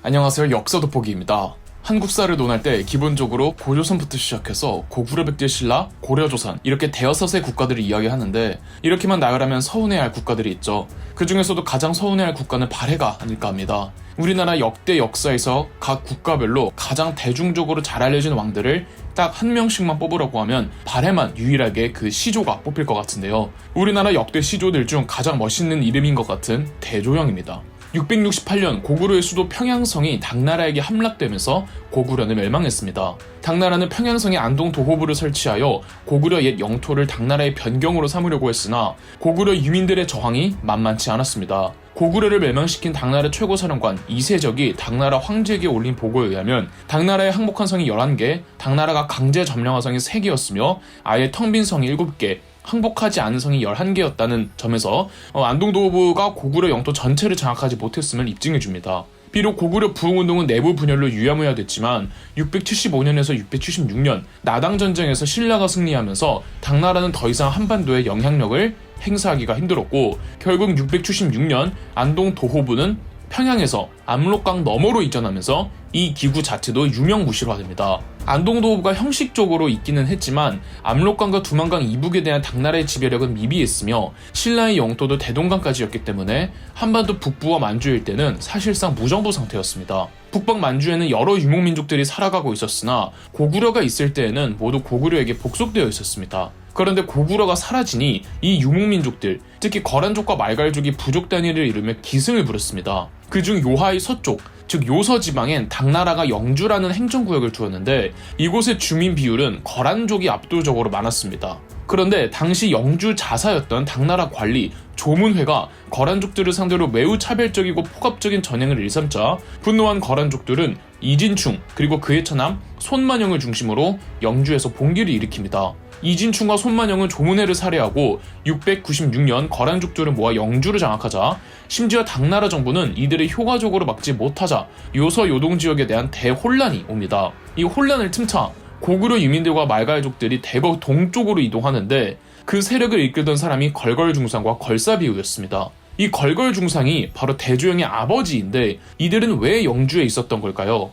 안녕하세요. 역사 돋보기입니다. 한국사를 논할 때 기본적으로 고조선부터 시작해서 고구려 백제 신라, 고려조선 이렇게 대여섯의 국가들을 이야기하는데 이렇게만 나열하면 서운해할 국가들이 있죠. 그 중에서도 가장 서운해할 국가는 발해가 아닐까 합니다. 우리나라 역대 역사에서 각 국가별로 가장 대중적으로 잘 알려진 왕들을 딱 한 명씩만 뽑으라고 하면 발해만 유일하게 그 시조가 뽑힐 것 같은데요. 우리나라 역대 시조들 중 가장 멋있는 이름인 것 같은 대조영입니다. 668년 고구려의 수도 평양성이 당나라에게 함락되면서 고구려는 멸망했습니다. 당나라는 평양성에 안동 도호부를 설치하여 고구려 옛 영토를 당나라의 변경으로 삼으려고 했으나 고구려 유민들의 저항이 만만치 않았습니다. 고구려를 멸망시킨 당나라 최고사령관 이세적이 당나라 황제에게 올린 보고에 의하면 당나라의 항복한 성이 11개, 당나라가 강제 점령한 성이 3개였으며 아예 텅 빈 성이 7개, 항복하지 않은 성이 11개였다는 점에서 안동도호부가 고구려 영토 전체를 장악하지 못했음을 입증해줍니다. 비록 고구려 부흥운동은 내부 분열로 유야무야 됐지만 675년에서 676년 나당전쟁에서 신라가 승리하면서 당나라는 더 이상 한반도에 영향력을 행사하기가 힘들었고 결국 676년 안동도호부는 평양에서 압록강 너머로 이전하면서 이 기구 자체도 유명무실화됩니다. 안동도호부가 형식적으로 있기는 했지만 압록강과 두만강 이북에 대한 당나라의 지배력은 미비했으며 신라의 영토도 대동강까지였기 때문에 한반도 북부와 만주 일대는 사실상 무정부 상태였습니다. 북방 만주에는 여러 유목민족들이 살아가고 있었으나 고구려가 있을 때에는 모두 고구려에게 복속되어 있었습니다. 그런데 고구려가 사라지니 이 유목민족들, 특히 거란족과 말갈족이 부족 단위를 이루며 기승을 부렸습니다. 그중 요하의 서쪽, 즉 요서 지방엔 당나라가 영주라는 행정구역을 두었는데 이곳의 주민 비율은 거란족이 압도적으로 많았습니다. 그런데 당시 영주 자사였던 당나라 관리 조문회가 거란족들을 상대로 매우 차별적이고 폭압적인 전행을 일삼자 분노한 거란족들은 이진충 그리고 그의 처남 손만영을 중심으로 영주에서 봉기를 일으킵니다. 이진충과 손만영은 조문회를 살해하고 696년 거란족들을 모아 영주를 장악하자 심지어 당나라 정부는 이들을 효과적으로 막지 못하자 요서 요동 지역에 대한 대혼란이 옵니다. 이 혼란을 틈타 고구려 유민들과 말갈족들이 대거 동쪽으로 이동하는데 그 세력을 이끌던 사람이 걸걸중상과 걸사비우였습니다. 이 걸걸중상이 바로 대조영의 아버지인데 이들은 왜 영주에 있었던 걸까요?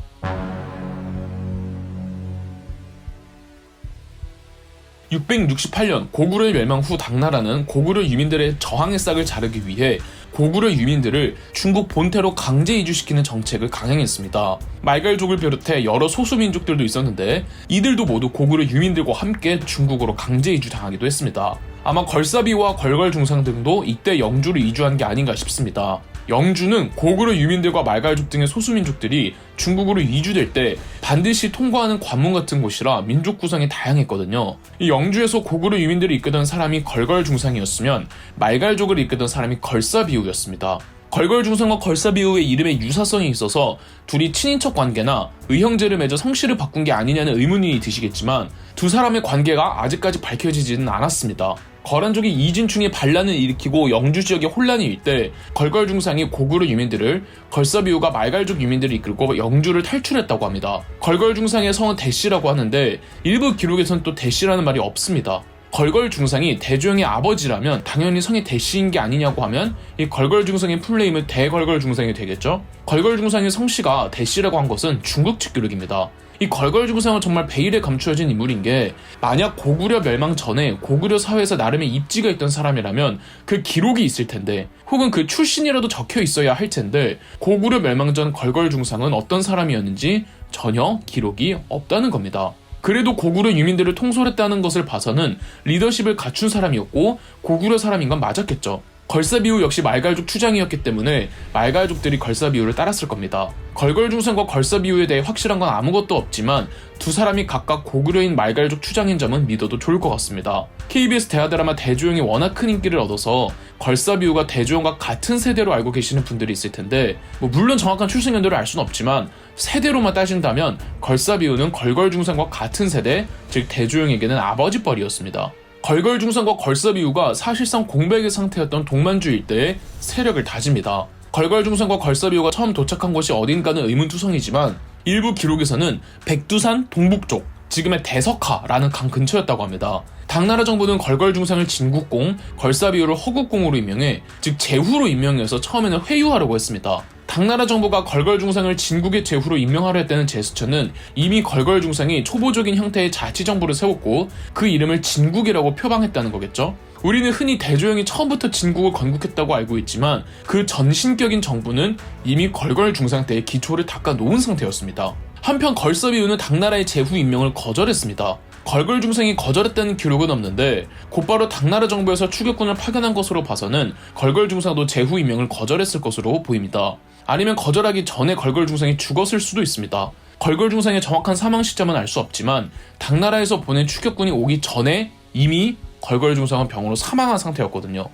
(668년) 고구려의 멸망 후 당나라는 고구려 유민들의 저항의 싹을 자르기 위해 고구려 유민들을 중국 본태로 강제 이주시키는 정책을 강행했습니다. 말갈족을 비롯해 여러 소수민족들도 있었는데 이들도 모두 고구려 유민들과 함께 중국으로 강제 이주당하기도 했습니다. 아마 걸사비와 걸걸중상 등도 이때 영주로 이주한 게 아닌가 싶습니다. 영주는 고구려 유민들과 말갈족 등의 소수민족들이 중국으로 이주될 때 반드시 통과하는 관문 같은 곳이라 민족 구성이 다양했거든요. 이 영주에서 고구려 유민들을 이끄던 사람이 걸걸중상이었으면 말갈족을 이끄던 사람이 걸사비우였습니다. 걸걸중상과 걸사비우의 이름에 유사성이 있어서 둘이 친인척 관계나 의형제를 맺어 성씨를 바꾼 게 아니냐는 의문이 드시겠지만 두 사람의 관계가 아직까지 밝혀지지는 않았습니다. 거란족이 이진충의 반란을 일으키고 영주 지역에 혼란이 일 때 걸걸중상이 고구려 유민들을, 걸사비우가 말갈족 유민들을 이끌고 영주를 탈출했다고 합니다. 걸걸중상의 성은 대씨라고 하는데 일부 기록에선 또 대씨라는 말이 없습니다. 걸걸중상이 대조영의 아버지라면 당연히 성이 대씨인 게 아니냐고 하면 이 걸걸중상의 풀네임은 대걸걸중상이 되겠죠? 걸걸중상의 성씨가 대씨라고 한 것은 중국 측 기록입니다. 이 걸걸중상은 정말 베일에 감추어진 인물인 게 만약 고구려 멸망 전에 고구려 사회에서 나름의 입지가 있던 사람이라면 그 기록이 있을 텐데 혹은 그 출신이라도 적혀 있어야 할 텐데 고구려 멸망 전 걸걸중상은 어떤 사람이었는지 전혀 기록이 없다는 겁니다. 그래도 고구려 유민들을 통솔했다는 것을 봐서는 리더십을 갖춘 사람이었고 고구려 사람인 건 맞았겠죠. 걸사비우 역시 말갈족 추장이었기 때문에 말갈족들이 걸사비우를 따랐을 겁니다. 걸걸중상과 걸사비우에 대해 확실한 건 아무것도 없지만 두 사람이 각각 고구려인 말갈족 추장인 점은 믿어도 좋을 것 같습니다. KBS 대하드라마 대조영이 워낙 큰 인기를 얻어서 걸사비우가 대조영과 같은 세대로 알고 계시는 분들이 있을 텐데 물론 정확한 출생 연도를 알 수는 없지만 세대로만 따진다면 걸사비우는 걸걸중상과 같은 세대, 즉 대조영에게는 아버지뻘이었습니다. 걸걸중상과 걸사비우가 사실상 공백의 상태였던 동만주 일대에 세력을 다집니다. 걸걸중상과 걸사비우가 처음 도착한 곳이 어딘가는 의문투성이지만 일부 기록에서는 백두산 동북쪽, 지금의 대석하라는 강 근처였다고 합니다. 당나라 정부는 걸걸중상을 진국공, 걸사비우를 허국공으로 임명해 즉 제후로 임명해서 처음에는 회유하려고 했습니다. 당나라 정부가 걸걸중상을 진국의 제후로 임명하려 했다는 제스처는 이미 걸걸중상이 초보적인 형태의 자치정부를 세웠고 그 이름을 진국이라고 표방했다는 거겠죠. 우리는 흔히 대조영이 처음부터 진국을 건국했다고 알고 있지만 그 전신격인 정부는 이미 걸걸중상 때의 기초를 닦아 놓은 상태였습니다. 한편 걸서비우는 당나라의 제후 임명을 거절했습니다. 걸걸중상이 거절했다는 기록은 없는데 곧바로 당나라 정부에서 추격군을 파견한 것으로 봐서는 걸걸중상도 제후 임명을 거절했을 것으로 보입니다. 아니면 거절하기 전에 걸걸중상이 죽었을 수도 있습니다. 걸걸중상의 정확한 사망 시점은 알 수 없지만 당나라에서 보낸 추격군이 오기 전에 이미 걸걸중상은 병으로 사망한 상태였거든요.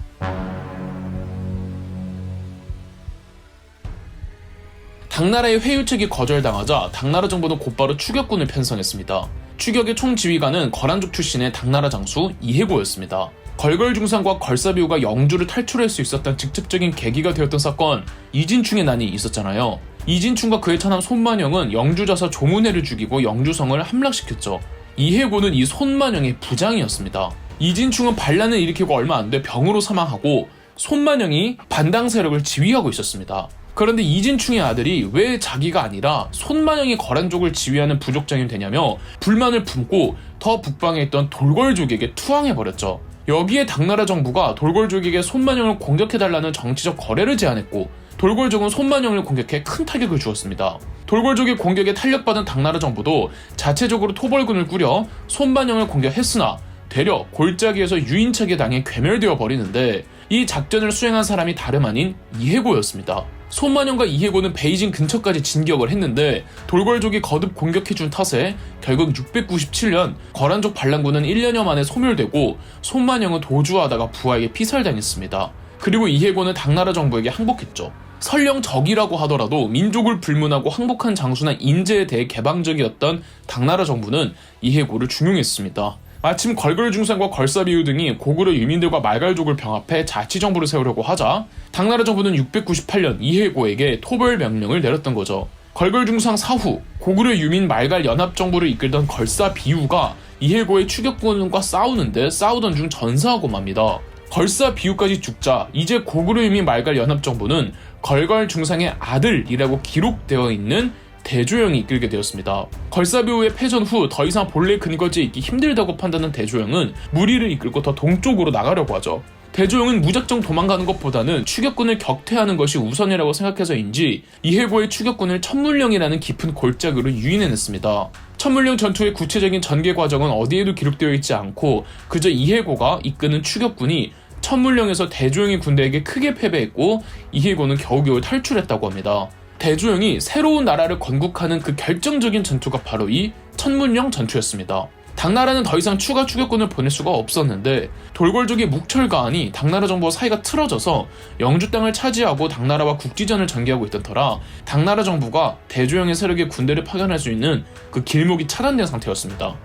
당나라의 회유책이 거절당하자 당나라 정부는 곧바로 추격군을 편성했습니다. 추격의 총지휘관은 거란족 출신의 당나라 장수 이해고였습니다. 걸걸중상과 걸사비우가 영주를 탈출할 수 있었던 직접적인 계기가 되었던 사건, 이진충의 난이 있었잖아요. 이진충과 그의 처남 손만영은 영주자사 조문회를 죽이고 영주성을 함락시켰죠. 이해고는 이 손만영의 부장이었습니다. 이진충은 반란을 일으키고 얼마 안 돼 병으로 사망하고 손만영이 반당 세력을 지휘하고 있었습니다. 그런데 이진충의 아들이 왜 자기가 아니라 손만영이 거란족을 지휘하는 부족장이 되냐며 불만을 품고 더 북방에 있던 돌궐족에게 투항해버렸죠. 여기에 당나라 정부가 돌궐족에게 손만영을 공격해달라는 정치적 거래를 제안했고 돌궐족은 손만영을 공격해 큰 타격을 주었습니다. 돌궐족의 공격에 탄력받은 당나라 정부도 자체적으로 토벌군을 꾸려 손만영을 공격했으나 되려 골짜기에서 유인책에 당해 괴멸되어 버리는데 이 작전을 수행한 사람이 다름 아닌 이해고였습니다. 손만영과 이해고는 베이징 근처까지 진격을 했는데 돌궐족이 거듭 공격해준 탓에 결국 697년 거란족 반란군은 1년여 만에 소멸되고 손만영은 도주하다가 부하에게 피살당했습니다. 그리고 이해고는 당나라 정부에게 항복했죠. 설령 적이라고 하더라도 민족을 불문하고 항복한 장수나 인재에 대해 개방적이었던 당나라 정부는 이해고를 중용했습니다. 마침 걸걸중상과 걸사비우 등이 고구려 유민들과 말갈족을 병합해 자치정부를 세우려고 하자 당나라 정부는 698년 이해고에게 토벌 명령을 내렸던 거죠. 걸걸중상 사후 고구려 유민 말갈 연합정부를 이끌던 걸사비우가 이해고의 추격군과 싸우던 중 전사하고 맙니다. 걸사비우까지 죽자 이제 고구려 유민 말갈 연합정부는 걸걸중상의 아들이라고 기록되어 있는 대조영이 이끌게 되었습니다. 걸사비우의 패전 후 더 이상 본래 근거지에 있기 힘들다고 판단한 대조영은 무리를 이끌고 더 동쪽으로 나가려고 하죠. 대조영은 무작정 도망가는 것보다는 추격군을 격퇴하는 것이 우선이라고 생각해서인지 이해고의 추격군을 천문령이라는 깊은 골짜기로 유인해냈습니다. 천문령 전투의 구체적인 전개 과정은 어디에도 기록되어 있지 않고 그저 이해고가 이끄는 추격군이 천문령에서 대조영의 군대에게 크게 패배했고 이해고는 겨우겨우 탈출했다고 합니다. 대조영이 새로운 나라를 건국하는 그 결정적인 전투가 바로 이 천문령 전투였습니다. 당나라는 더 이상 추가 추격군을 보낼 수가 없었는데 돌궐족의 묵철가안이 당나라 정부와 사이가 틀어져서 영주 땅을 차지하고 당나라와 국지전을 전개하고 있던 터라 당나라 정부가 대조영의 세력의 군대를 파견할 수 있는 그 길목이 차단된 상태였습니다.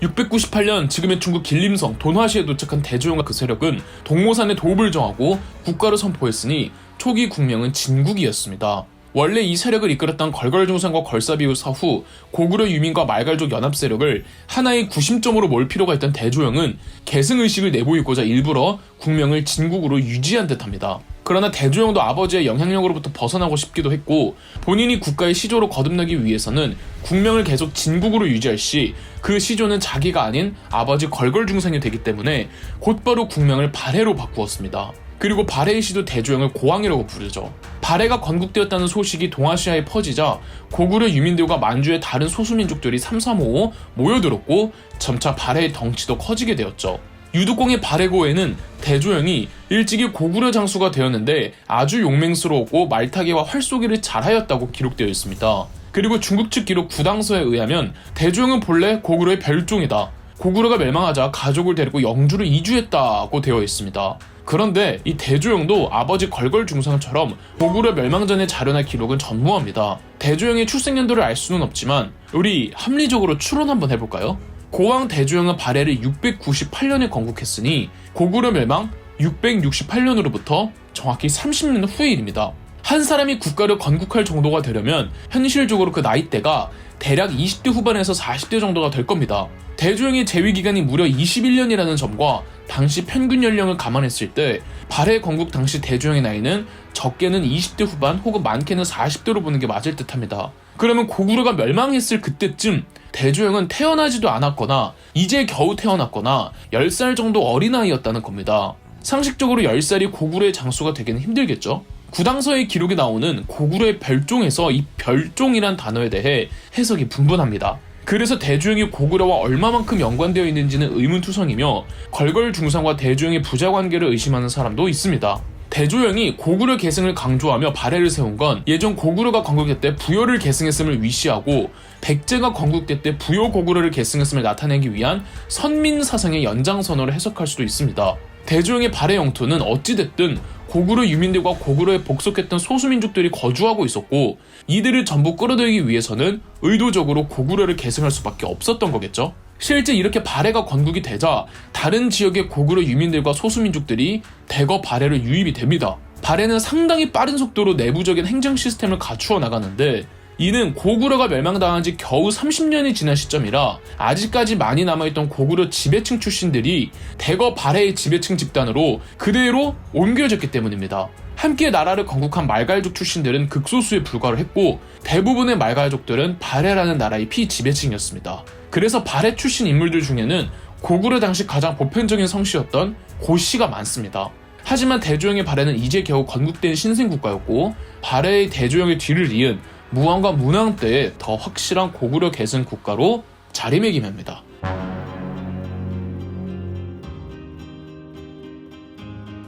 (698년) 지금의 중국 길림성 돈화시에 도착한 대조영과 그 세력은 동모산에 도읍을 정하고 국가를 선포했으니 초기 국명은 진국이었습니다. 원래 이 세력을 이끌었던 걸걸중상과 걸사비우 사후 고구려 유민과 말갈족 연합 세력을 하나의 구심점으로 몰 필요가 있던 대조영은 계승의식을 내보이고자 일부러 국명을 진국으로 유지한 듯합니다. 그러나 대조영도 아버지의 영향력으로부터 벗어나고 싶기도 했고 본인이 국가의 시조로 거듭나기 위해서는 국명을 계속 진국으로 유지할 시 그 시조는 자기가 아닌 아버지 걸걸중상이 되기 때문에 곧바로 국명을 발해로 바꾸었습니다. 그리고 발해의 시도 대조영을 고왕이라고 부르죠. 발해가 건국되었다는 소식이 동아시아에 퍼지자 고구려 유민들과 만주의 다른 소수민족들이 삼삼오오 모여들었고 점차 발해의 덩치도 커지게 되었죠. 유두공의 발해고에는 대조영이 일찍이 고구려 장수가 되었는데 아주 용맹스러웠고 말타기와 활쏘기를 잘하였다고 기록되어 있습니다. 그리고 중국 측 기록 구당서에 의하면 대조영은 본래 고구려의 별종이다. 고구려가 멸망하자 가족을 데리고 영주로 이주했다고 되어 있습니다. 그런데 이 대조영도 아버지 걸걸중상처럼 고구려 멸망 전의 자료나 기록은 전무합니다. 대조영의 출생 연도를 알 수는 없지만 우리 합리적으로 추론 한번 해볼까요? 고왕 대조영은 발해를 698년에 건국했으니 고구려 멸망 668년으로부터 정확히 30년 후의 일입니다. 한 사람이 국가를 건국할 정도가 되려면 현실적으로 그 나이대가 대략 20대 후반에서 40대 정도가 될 겁니다. 대조영의 재위 기간이 무려 21년이라는 점과 당시 평균 연령을 감안했을 때 발해 건국 당시 대조영의 나이는 적게는 20대 후반 혹은 많게는 40대로 보는 게 맞을 듯합니다. 그러면 고구려가 멸망했을 그때쯤 대조영은 태어나지도 않았거나 이제 겨우 태어났거나 10살 정도 어린아이였다는 겁니다. 상식적으로 10살이 고구려의 장수가 되기는 힘들겠죠. 구당서의 기록에 나오는 고구려의 별종에서 이 별종이란 단어에 대해 해석이 분분합니다. 그래서 대조영이 고구려와 얼마만큼 연관되어 있는지는 의문투성이며 걸걸중상과 대조영의 부자관계를 의심하는 사람도 있습니다. 대조영이 고구려 계승을 강조하며 발해를 세운 건 예전 고구려가 건국될 때 부여를 계승했음을 위시하고 백제가 건국될 때 부여 고구려를 계승했음을 나타내기 위한 선민사상의 연장선으로 해석할 수도 있습니다. 대조영의 발해 영토는 어찌됐든 고구려 유민들과 고구려에 복속했던 소수민족들이 거주하고 있었고 이들을 전부 끌어들이기 위해서는 의도적으로 고구려를 계승할 수밖에 없었던 거겠죠. 실제 이렇게 발해가 건국이 되자 다른 지역의 고구려 유민들과 소수민족들이 대거 발해를 유입이 됩니다. 발해는 상당히 빠른 속도로 내부적인 행정 시스템을 갖추어 나가는데 이는 고구려가 멸망당한 지 겨우 30년이 지난 시점이라 아직까지 많이 남아있던 고구려 지배층 출신들이 대거 발해의 지배층 집단으로 그대로 옮겨졌기 때문입니다. 함께 나라를 건국한 말갈족 출신들은 극소수에 불과를 했고 대부분의 말갈족들은 발해라는 나라의 피지배층이었습니다. 그래서 발해 출신 인물들 중에는 고구려 당시 가장 보편적인 성씨였던 고씨가 많습니다. 하지만 대조영의 발해는 이제 겨우 건국된 신생국가였고 발해의 대조영의 뒤를 이은 무왕과 문왕 때에 더 확실한 고구려 계승 국가로 자리매김합니다.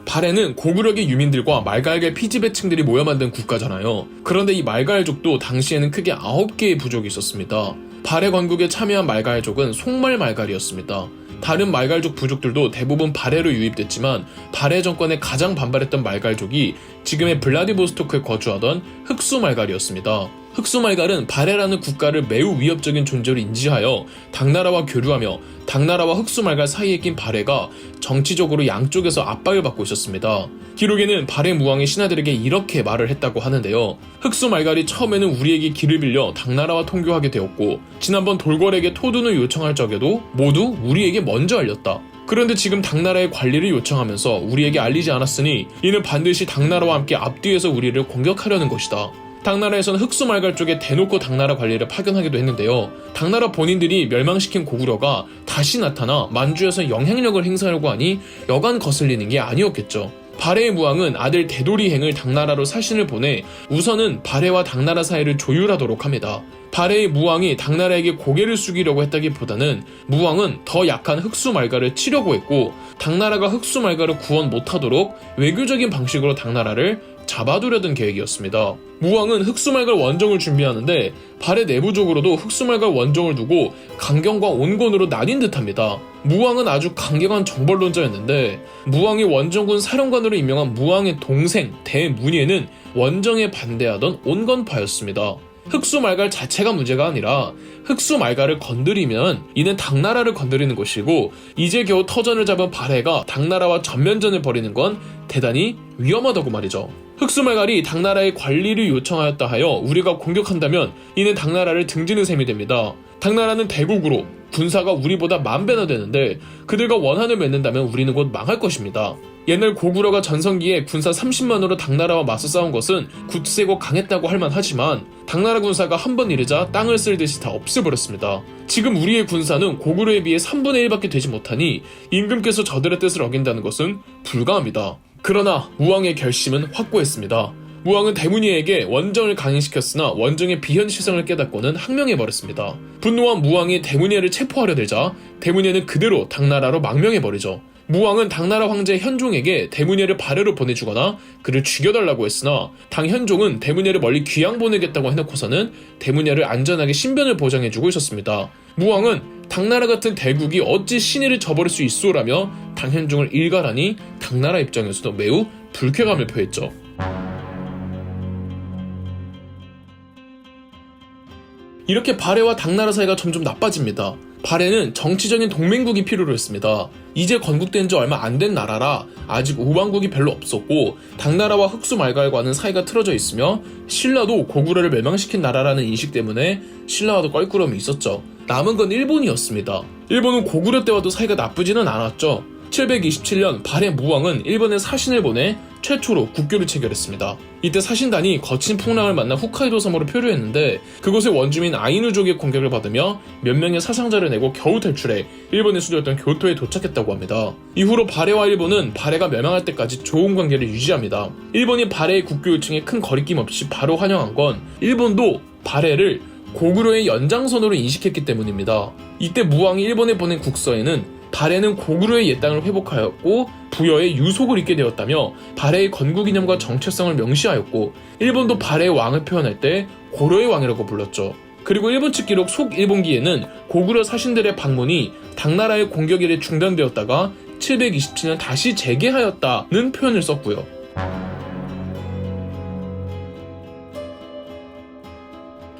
발해는 고구려계 유민들과 말갈계 피지배층들이 모여 만든 국가잖아요. 그런데 이 말갈족도 당시에는 크게 9개의 부족이 있었습니다. 발해 건국에 참여한 말갈족은 송말 말갈이었습니다. 다른 말갈족 부족들도 대부분 발해로 유입됐지만 발해 정권에 가장 반발했던 말갈족이 지금의 블라디보스토크에 거주하던 흑수 말갈이었습니다. 흑수 말갈은 발해라는 국가를 매우 위협적인 존재로 인지하여 당나라와 교류하며 당나라와 흑수 말갈 사이에 낀 발해가 정치적으로 양쪽에서 압박을 받고 있었습니다. 기록에는 발해 무왕이 신하들에게 이렇게 말을 했다고 하는데요. 흑수 말갈이 처음에는 우리에게 길을 빌려 당나라와 통교하게 되었고 지난번 돌궐에게 토둔을 요청할 적에도 모두 우리에게 먼저 알렸다. 그런데 지금 당나라의 관리를 요청하면서 우리에게 알리지 않았으니 이는 반드시 당나라와 함께 앞뒤에서 우리를 공격하려는 것이다. 당나라에서는 흑수 말갈 쪽에 대놓고 당나라 관리를 파견하기도 했는데요. 당나라 본인들이 멸망시킨 고구려가 다시 나타나 만주에서 영향력을 행사하려고 하니 여간 거슬리는 게 아니었겠죠. 발해의 무왕은 아들 대도리행을 당나라로 사신을 보내 우선은 발해와 당나라 사이를 조율하도록 합니다. 발해의 무왕이 당나라에게 고개를 숙이려고 했다기보다는 무왕은 더 약한 흑수 말갈을 치려고 했고 당나라가 흑수 말갈을 구원 못하도록 외교적인 방식으로 당나라를 잡아두려던 계획이었습니다. 무왕은 흑수말갈 원정을 준비하는데 발해 내부적으로도 흑수말갈 원정을 두고 강경과 온건으로 나뉜 듯합니다. 무왕은 아주 강경한 정벌론자였는데 무왕이 원정군 사령관으로 임명한 무왕의 동생 대문예는 원정에 반대하던 온건파였습니다. 흑수말갈 자체가 문제가 아니라 흑수말갈을 건드리면 이는 당나라를 건드리는 것이고 이제 겨우 터전을 잡은 발해가 당나라와 전면전을 벌이는 건 대단히 위험하다고 말이죠. 흑수말갈이 당나라의 관리를 요청하였다 하여 우리가 공격한다면 이는 당나라를 등지는 셈이 됩니다. 당나라는 대국으로 군사가 우리보다 10,000배나 되는데 그들과 원한을 맺는다면 우리는 곧 망할 것입니다. 옛날 고구려가 전성기에 군사 30만으로 당나라와 맞서 싸운 것은 굳세고 강했다고 할 만하지만 당나라 군사가 한 번 이르자 땅을 쓸듯이 다 없애버렸습니다. 지금 우리의 군사는 고구려에 비해 3분의 1밖에 되지 못하니 임금께서 저들의 뜻을 어긴다는 것은 불가합니다. 그러나 무왕의 결심은 확고했습니다. 무왕은 대문예에게 원정을 강행시켰으나 원정의 비현실성을 깨닫고는 항명해버렸습니다. 분노한 무왕이 대문예를 체포하려 들자 대문예는 그대로 당나라로 망명해버리죠. 무왕은 당나라 황제 현종에게 대문예를 발해로 보내주거나 그를 죽여달라고 했으나 당 현종은 대문예를 멀리 귀양 보내겠다고 해놓고서는 대문예를 안전하게 신변을 보장해주고 있었습니다. 무왕은 당나라 같은 대국이 어찌 신의를 저버릴 수 있소라며 당 현종을 일갈하니 당나라 입장에서도 매우 불쾌감을 표했죠. 이렇게 발해와 당나라 사이가 점점 나빠집니다. 발해는 정치적인 동맹국이 필요로 했습니다. 이제 건국된 지 얼마 안 된 나라라 아직 우방국이 별로 없었고 당나라와 흑수말갈과는 사이가 틀어져 있으며 신라도 고구려를 멸망시킨 나라라는 인식 때문에 신라와도 껄끄러움이 있었죠. 남은 건 일본이었습니다. 일본은 고구려 때와도 사이가 나쁘지는 않았죠. 727년 발해 무왕은 일본에 사신을 보내 최초로 국교를 체결했습니다. 이때 사신단이 거친 풍랑을 만나 홋카이도 섬으로 표류했는데 그곳의 원주민 아이누족의 공격을 받으며 몇 명의 사상자를 내고 겨우 탈출해 일본의 수도였던 교토에 도착했다고 합니다. 이후로 발해와 일본은 발해가 멸망할 때까지 좋은 관계를 유지합니다. 일본이 발해의 국교 요청에 큰 거리낌 없이 바로 환영한 건 일본도 발해를 고구려의 연장선으로 인식했기 때문입니다. 이때 무왕이 일본에 보낸 국서에는 발해는 고구려의 옛 땅을 회복하였고 부여의 유속을 잇게 되었다며 발해의 건국 이념과 정체성을 명시하였고 일본도 발해의 왕을 표현할 때 고려의 왕이라고 불렀죠. 그리고 일본 측 기록 속일본기에는 고구려 사신들의 방문이 당나라의 공격 이래 중단되었다가 727년 다시 재개하였다는 표현을 썼고요.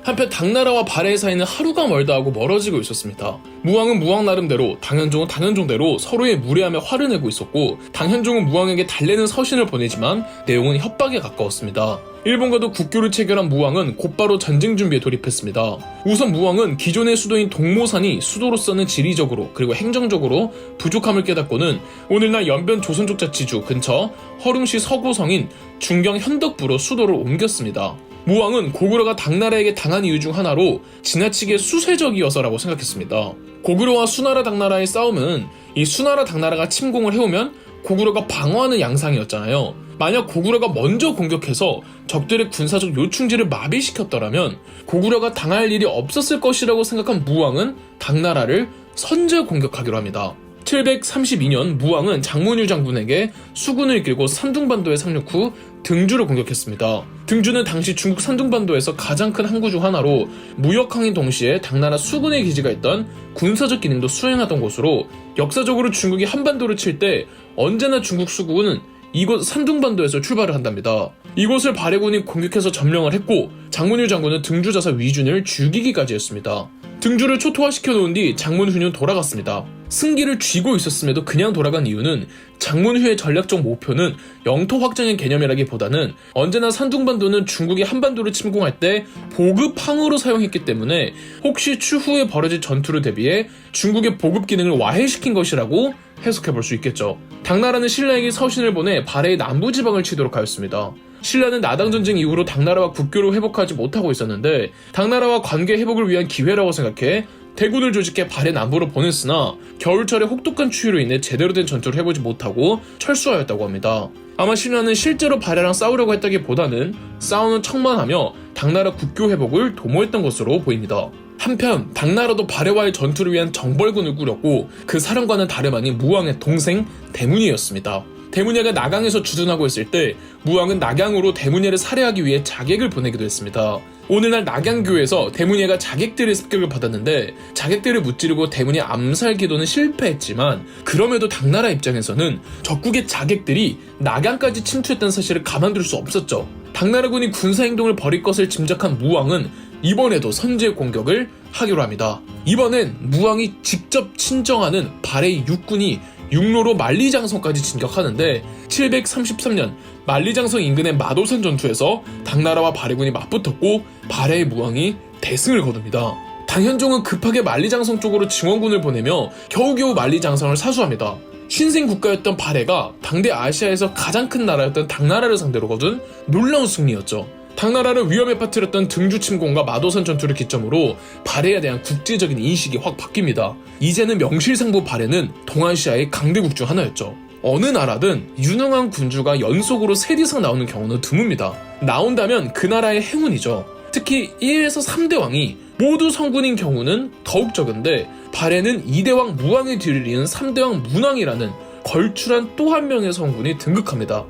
한편 당나라와 발해의 사이는 하루가 멀다 하고 멀어지고 있었습니다. 무왕은 무왕 나름대로, 당현종은 당현종대로 서로의 무례함에 화를 내고 있었고 당현종은 무왕에게 달래는 서신을 보내지만 내용은 협박에 가까웠습니다. 일본과도 국교를 체결한 무왕은 곧바로 전쟁 준비에 돌입했습니다. 우선 무왕은 기존의 수도인 동모산이 수도로서는 지리적으로 그리고 행정적으로 부족함을 깨닫고는 오늘날 연변 조선족 자치주 근처 허름시 서구성인 중경 현덕부로 수도를 옮겼습니다. 무왕은 고구려가 당나라에게 당한 이유 중 하나로 지나치게 수세적이어서라고 생각했습니다. 고구려와 수나라 당나라의 싸움은 이 수나라 당나라가 침공을 해오면 고구려가 방어하는 양상이었잖아요. 만약 고구려가 먼저 공격해서 적들의 군사적 요충지를 마비시켰더라면 고구려가 당할 일이 없었을 것이라고 생각한 무왕은 당나라를 선제 공격하기로 합니다. 732년 무왕은 장문유 장군에게 수군을 이끌고 산둥반도에 상륙 후 등주를 공격했습니다. 등주는 당시 중국 산둥반도에서 가장 큰 항구 중 하나로 무역항인 동시에 당나라 수군의 기지가 있던 군사적 기능도 수행하던 곳으로 역사적으로 중국이 한반도를 칠 때 언제나 중국 수군은 이곳 산둥반도에서 출발을 한답니다. 이곳을 발해군이 공격해서 점령을 했고 장문유 장군은 등주 자사 위준을 죽이기까지 했습니다. 등주를 초토화시켜 놓은 뒤 장문후는 돌아갔습니다. 승기를 쥐고 있었음에도 그냥 돌아간 이유는 장문후의 전략적 목표는 영토 확장의 개념이라기보다는 언제나 산둥반도는 중국이 한반도를 침공할 때 보급항으로 사용했기 때문에 혹시 추후에 벌어질 전투를 대비해 중국의 보급 기능을 와해시킨 것이라고 해석해볼 수 있겠죠. 당나라는 신라에게 서신을 보내 발해의 남부지방을 치도록 하였습니다. 신라는 나당전쟁 이후로 당나라와 국교를 회복하지 못하고 있었는데 당나라와 관계 회복을 위한 기회라고 생각해 대군을 조직해 발해 남부로 보냈으나 겨울철에 혹독한 추위로 인해 제대로 된 전투를 해보지 못하고 철수하였다고 합니다. 아마 신라는 실제로 발해랑 싸우려고 했다기보다는 싸우는 척만 하며 당나라 국교 회복을 도모했던 것으로 보입니다. 한편 당나라도 발해와의 전투를 위한 정벌군을 꾸렸고 그 사령관은 다름 아닌 무왕의 동생 대문이었습니다. 대문야가 낙양에서 주둔하고 있을 때 무왕은 낙양으로 대문야를 살해하기 위해 자객을 보내기도 했습니다. 오늘날 낙양교에서 대문야가 자객들의 습격을 받았는데 자객들을 무찌르고 대문야 암살 기도는 실패했지만 그럼에도 당나라 입장에서는 적국의 자객들이 낙양까지 침투했다는 사실을 가만둘 수 없었죠. 당나라군이 군사행동을 벌일 것을 짐작한 무왕은 이번에도 선제 공격을 하기로 합니다. 이번엔 무왕이 직접 친정하는 발해의 육군이 육로로 만리장성까지 진격하는데 733년 만리장성 인근의 마도산 전투에서 당나라와 발해군이 맞붙었고 발해의 무왕이 대승을 거둡니다. 당현종은 급하게 만리장성 쪽으로 증원군을 보내며 겨우겨우 만리장성을 사수합니다. 신생 국가였던 발해가 당대 아시아에서 가장 큰 나라였던 당나라를 상대로 거둔 놀라운 승리였죠. 당나라를 위험에 빠뜨렸던 등주 침공과 마도산 전투를 기점으로 발해에 대한 국제적인 인식이 확 바뀝니다. 이제는 명실상부 발해는 동아시아의 강대국 중 하나였죠. 어느 나라든 유능한 군주가 연속으로 3 이상 나오는 경우는 드뭅니다. 나온다면 그 나라의 행운이죠. 특히 1에서 3대 왕이 모두 성군인 경우는 더욱 적은데 발해는 2대 왕 무왕의 뒤를 이은 3대 왕 문왕이라는 걸출한 또 한 명의 성군이 등극합니다.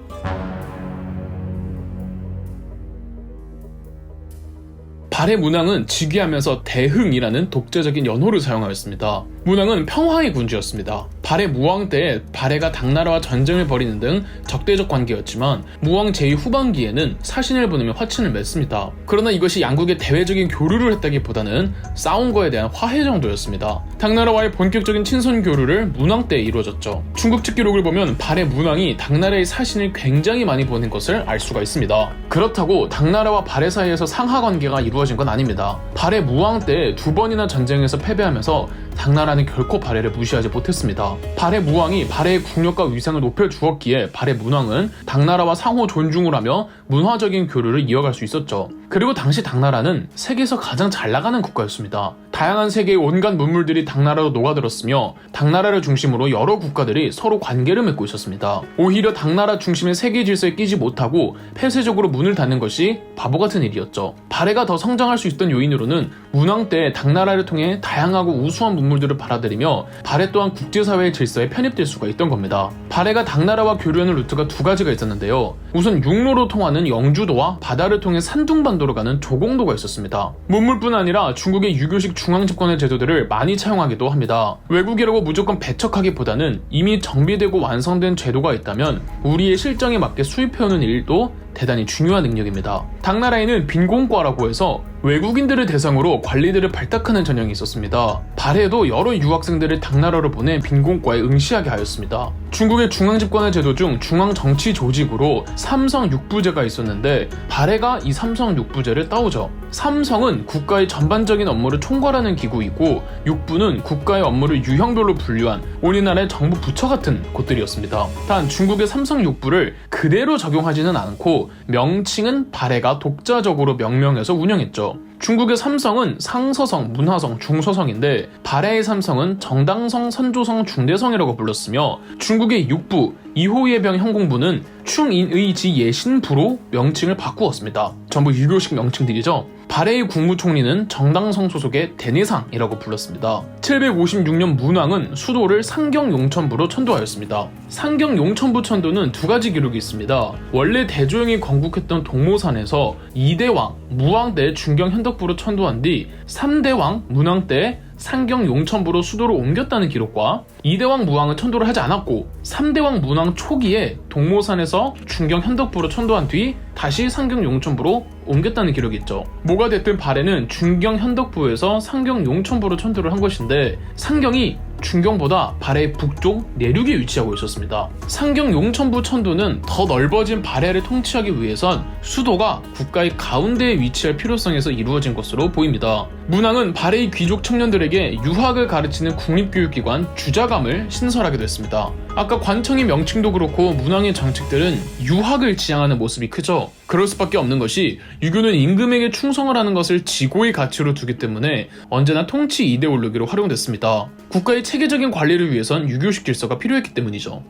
발해 문왕은 즉위하면서 대흥이라는 독재적인 연호를 사용하였습니다. 문왕은 평화의 군주였습니다. 발해 무왕 때 발해가 당나라와 전쟁을 벌이는 등 적대적 관계였지만 무왕 제2 후반기에는 사신을 보내며 화친을 맺습니다. 그러나 이것이 양국의 대외적인 교류를 했다기보다는 싸운 거에 대한 화해 정도였습니다. 당나라와의 본격적인 친선 교류를 문왕 때 이루어졌죠. 중국 측 기록을 보면 발해 문왕이 당나라의 사신을 굉장히 많이 보낸 것을 알 수가 있습니다. 그렇다고 당나라와 발해 사이에서 상하 관계가 이루어진 건 아닙니다. 발해 무왕 때 2번이나 전쟁에서 패배하면서 당나라는 결코 발해를 무시하지 못했습니다. 발해 무왕이 발해의 국력과 위상을 높여주었기에 발해 문왕은 당나라와 상호 존중을 하며 문화적인 교류를 이어갈 수 있었죠. 그리고 당시 당나라는 세계에서 가장 잘 나가는 국가였습니다. 다양한 세계의 온갖 문물들이 당나라로 녹아들었으며 당나라를 중심으로 여러 국가들이 서로 관계를 맺고 있었습니다. 오히려 당나라 중심의 세계 질서에 끼지 못하고 폐쇄적으로 문을 닫는 것이 바보 같은 일이었죠. 발해가 더 성장할 수 있던 요인으로는 문왕 때 당나라를 통해 다양하고 우수한 문물들을 받아들이며 발해 또한 국제사회의 질서에 편입될 수가 있던 겁니다. 발해가 당나라와 교류하는 루트가 두 가지가 있었는데요. 우선 육로로 통하는 영주도와 바다를 통해 산둥반도로 가는 조공도가 있었습니다. 문물뿐 아니라 중국의 유교식 중앙집권의 제도들을 많이 차용하기도 합니다. 외국이라고 무조건 배척하기보다는 이미 정비되고 완성된 제도가 있다면 우리의 실정에 맞게 수입해오는 일도 대단히 중요한 능력입니다. 당나라에는 빈공과라고 해서 외국인들을 대상으로 관리들을 발탁하는 전형이 있었습니다. 발해도 여러 유학생들을 당나라로 보내 빈공과에 응시하게 하였습니다. 중국의 중앙집권의 제도 중 중앙정치조직으로 삼성육부제가 있었는데 발해가 이 삼성육부제를 따오죠. 삼성은 국가의 전반적인 업무를 총괄하는 기구이고 육부는 국가의 업무를 유형별로 분류한 우리나라의 정부 부처 같은 곳들이었습니다. 단 중국의 삼성육부를 그대로 적용하지는 않고 명칭은 발해가 독자적으로 명명해서 운영했죠. 중국의 삼성은 상서성, 문화성, 중서성인데 발해의 삼성은 정당성, 선조성, 중대성이라고 불렀으며 중국의 육부, 이호예병 형공부는 충인의지 예신부로 명칭을 바꾸었습니다. 전부 유교식 명칭들이죠. 발해의 국무총리는 정당성 소속의 대내상이라고 불렀습니다. 756년 문왕은 수도를 상경용천부로 천도하였습니다. 상경용천부 천도는 두 가지 기록이 있습니다. 원래 대조영이 건국했던 동모산에서 2대왕, 무왕 때 중경현덕부로 천도한 뒤 3대왕, 문왕 때 상경용천부로 수도를 옮겼다는 기록과 2대왕 무왕은 천도를 하지 않았고 3대왕 문왕 초기에 동모산에서 중경현덕부로 천도한 뒤 다시 상경용천부로 옮겼다는 기록이 있죠. 뭐가 됐든 발해는 중경현덕부에서 상경용천부로 천도를 한 것인데 상경이 중경보다 발해의 북쪽 내륙에 위치하고 있었습니다. 상경용천부 천도는 더 넓어진 발해를 통치하기 위해선 수도가 국가의 가운데에 위치할 필요성에서 이루어진 것으로 보입니다. 문왕은 발해의 귀족 청년들에게 유학을 가르치는 국립교육기관 주자감을 신설하기도 했습니다. 아까 관청의 명칭도 그렇고 문왕의 정책들은 유학을 지향하는 모습이 크죠. 그럴 수밖에 없는 것이 유교는 임금에게 충성을 하는 것을 지고의 가치로 두기 때문에 언제나 통치 이데올로기로 활용됐습니다. 국가의 체계적인 관리를 위해선 유교식 질서가 필요했기 때문이죠.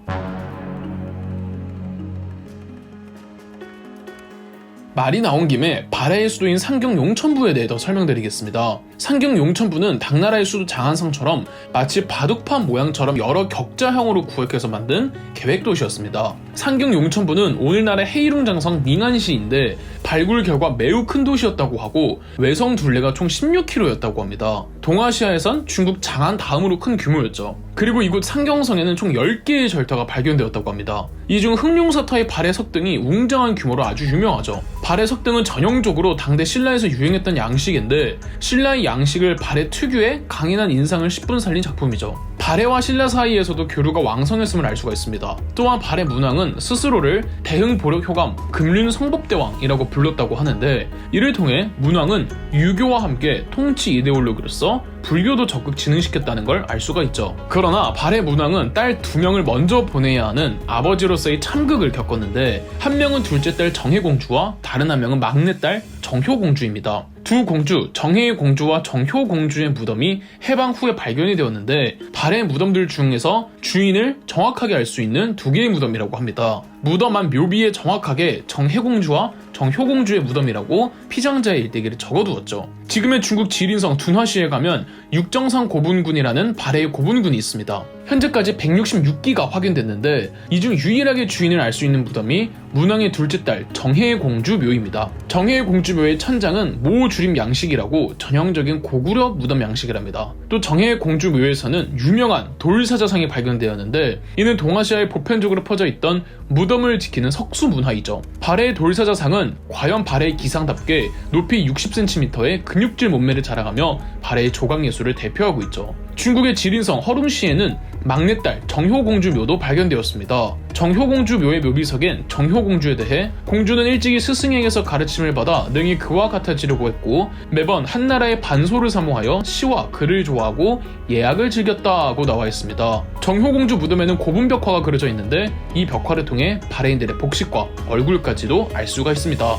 말이 나온 김에 발해의 수도인 상경용천부에 대해 더 설명드리겠습니다. 상경용천부는 당나라의 수도 장안성처럼 마치 바둑판 모양처럼 여러 격자형으로 구획해서 만든 계획도시였습니다. 상경용천부는 오늘날의 헤이룽장성 닝안시인데 발굴 결과 매우 큰 도시였다고 하고 외성 둘레가 총 16km였다고 합니다. 동아시아에선 중국 장안 다음으로 큰 규모였죠. 그리고 이곳 상경성에는 총 10개의 절터가 발견되었다고 합니다. 이 중 흑룡사타의 발해 석등이 웅장한 규모로 아주 유명하죠. 발해 석등은 전형적으로 당대 신라에서 유행했던 양식인데 신라의 양식을 발해 특유의 강인한 인상을 10분 살린 작품이죠. 발해와 신라 사이에서도 교류가 왕성했음을 알 수가 있습니다. 또한 발해 문왕은 스스로를 대흥보력효감, 금륜성법대왕이라고 불렀다고 하는데 이를 통해 문왕은 유교와 함께 통치 이데올로기로서 불교도 적극 진흥시켰다는 걸 알 수가 있죠. 그러나 발해 문왕은 딸 2명을 먼저 보내야 하는 아버지로서의 참극을 겪었는데 한 명은 둘째 딸 정혜공주와 다른 한 명은 막내딸 정효공주입니다. 두 공주, 정혜의 공주와 정효공주의 무덤이 해방 후에 발견이 되었는데 발해 무덤들 중에서 주인을 정확하게 알 수 있는 2개의 무덤이라고 합니다. 무덤 안 묘비에 정확하게 정해공주와 정효공주의 무덤이라고 피장자의 일대기를 적어두었죠. 지금의 중국 지린성 둔화시에 가면 육정상 고분군이라는 발해의 고분군이 있습니다. 현재까지 166기가 확인됐는데 이 중 유일하게 주인을 알 수 있는 무덤이 문왕의 둘째 딸 정혜의 공주 묘입니다. 정혜의 공주 묘의 천장은 모주림 양식이라고 전형적인 고구려 무덤 양식이랍니다. 또 정혜의 공주 묘에서는 유명한 돌사자상이 발견되었는데 이는 동아시아에 보편적으로 퍼져 있던 무덤을 지키는 석수 문화이죠. 발해의 돌사자상은 과연 발해의 기상답게 높이 60cm의 근육질 몸매를 자랑하며 발해의 조각예술을 대표하고 있죠. 중국의 지린성 허룽시에는 막내딸 정효공주 묘도 발견되었습니다. 정효공주 묘의 묘비석엔 정효공주에 대해 공주는 일찍이 스승에게서 가르침을 받아 능히 그와 같아지려고 했고 매번 한나라의 반소를 사모하여 시와 글을 좋아하고 예학을 즐겼다고 나와 있습니다. 정효공주 무덤에는 고분 벽화가 그려져 있는데 이 벽화를 통해 발해인들의 복식과 얼굴까지도 알 수가 있습니다.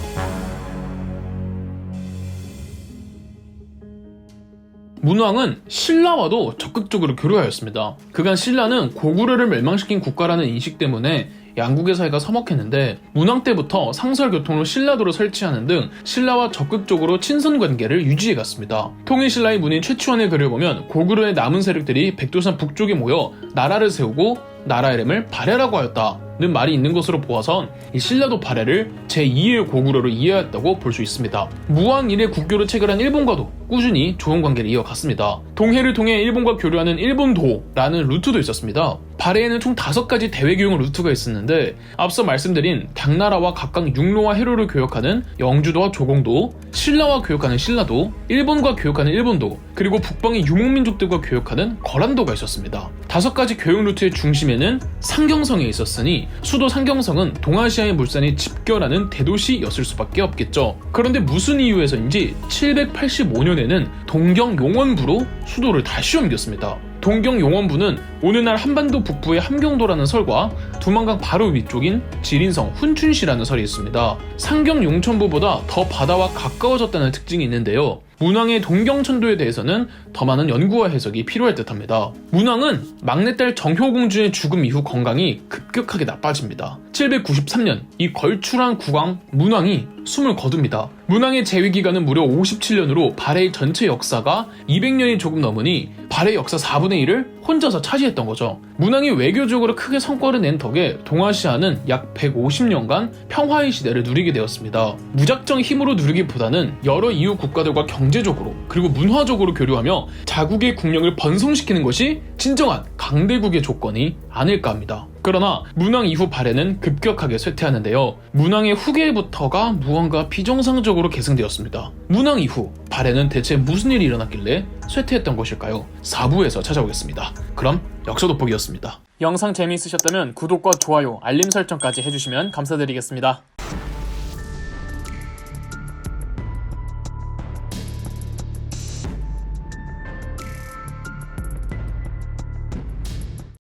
문왕은 신라와도 적극적으로 교류하였습니다. 그간 신라는 고구려를 멸망시킨 국가라는 인식 때문에 양국의 사이가 서먹했는데 문왕 때부터 상설교통로 신라도를 설치하는 등 신라와 적극적으로 친선 관계를 유지해갔습니다. 통일신라의 문인 최추원의 글을 보면 고구려의 남은 세력들이 백두산 북쪽에 모여 나라를 세우고 나라 이름을 발해라고 하였다는 말이 있는 것으로 보아선 이 신라도 발해를 제2의 고구려로 이해하였다고 볼 수 있습니다. 무왕 이래 국교를 체결한 일본과도 꾸준히 좋은 관계를 이어갔습니다. 동해를 통해 일본과 교류하는 일본도라는 루트도 있었습니다. 발해에는 총 5가지 대외교역 루트가 있었는데 앞서 말씀드린 당나라와 각각 육로와 해로를 교역하는 영주도와 조공도, 신라와 교역하는 신라도, 일본과 교역하는 일본도, 그리고 북방의 유목민족들과 교역하는 거란도가 있었습니다. 5가지 교역 루트의 중심에는 상경성에 있었으니 수도 상경성은 동아시아의 물산이 집결하는 대도시였을 수밖에 없겠죠. 그런데 무슨 이유에서인지 785년에는 동경용원부로 수도를 다시 옮겼습니다. 동경용원부는 오늘날 한반도 북부의 함경도라는 설과 두만강 바로 위쪽인 지린성 훈춘시라는 설이 있습니다. 상경용천부보다 더 바다와 가까워졌다는 특징이 있는데요. 문왕의 동경천도에 대해서는 더 많은 연구와 해석이 필요할 듯합니다. 문왕은 막내딸 정효공주의 죽음 이후 건강이 급격하게 나빠집니다. 793년 이 걸출한 국왕 문왕이 숨을 거둡니다. 문왕의 재위기간은 무려 57년으로 발해의 전체 역사가 200년이 조금 넘으니 발해의 역사 4분의 1을 혼자서 차지했던 거죠. 문왕이 외교적으로 크게 성과를 낸 덕에 동아시아는 약 150년간 평화의 시대를 누리게 되었습니다. 무작정 힘으로 누리기보다는 여러 이웃 국가들과 경제적으로 그리고 문화적으로 교류하며 자국의 국력을 번성시키는 것이 진정한 강대국의 조건이 아닐까 합니다. 그러나 문왕 이후 발해는 급격하게 쇠퇴하는데요. 문왕의 후계부터가 무언가 비정상적으로 계승되었습니다. 문왕 이후 발해는 대체 무슨 일이 일어났길래 쇠퇴했던 것일까요? 4부에서 찾아오겠습니다. 그럼 역사돋보기였습니다. 영상 재미있으셨다면 구독과 좋아요, 알림 설정까지 해주시면 감사드리겠습니다.